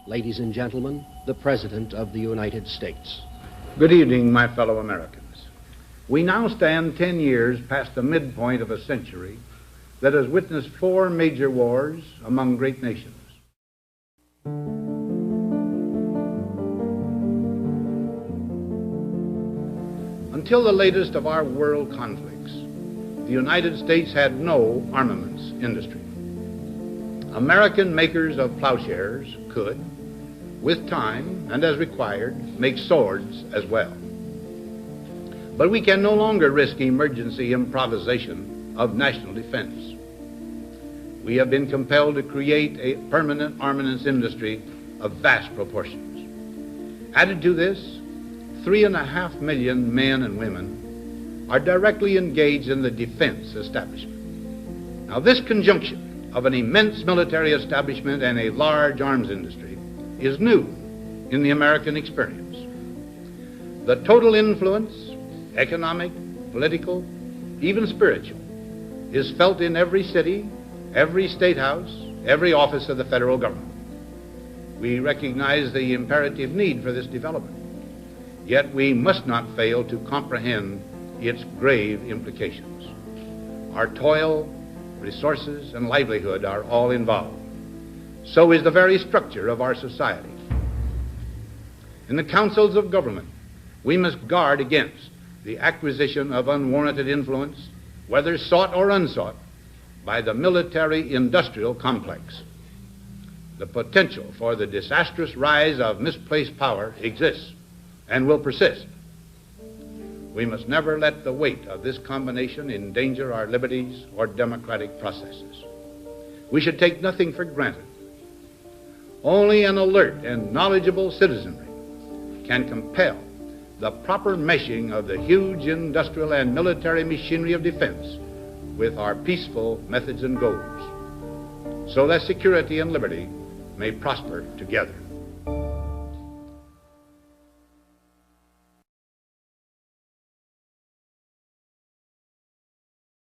Ladies and gentlemen, the President of the United States. Good evening, my fellow Americans. We now stand 10 years past the midpoint of a century that has witnessed 4 major wars among great nations. Until the latest of our world conflicts, the United States had no armaments industry. American makers of plowshares could, with time and as required, make swords as well. But we can no longer risk emergency improvisation of national defense. We have been compelled to create a permanent armaments industry of vast proportions. Added to this, 3.5 million men and women are directly engaged in the defense establishment. Now, this conjunction of an immense military establishment and a large arms industry is new in the American experience. The total influence, economic, political, even spiritual, is felt in every city, every state house, every office of the federal government. We recognize the imperative need for this development, yet we must not fail to comprehend its grave implications. Our toil, resources, and livelihood are all involved. So is the very structure of our society. In the councils of government, we must guard against the acquisition of unwarranted influence, whether sought or unsought, by the military-industrial complex. The potential for the disastrous rise of misplaced power exists and will persist. We must never let the weight of this combination endanger our liberties or democratic processes. We should take nothing for granted. Only an alert and knowledgeable citizenry can compel the proper meshing of the huge industrial and military machinery of defense with our peaceful methods and goals, so that security and liberty may prosper together.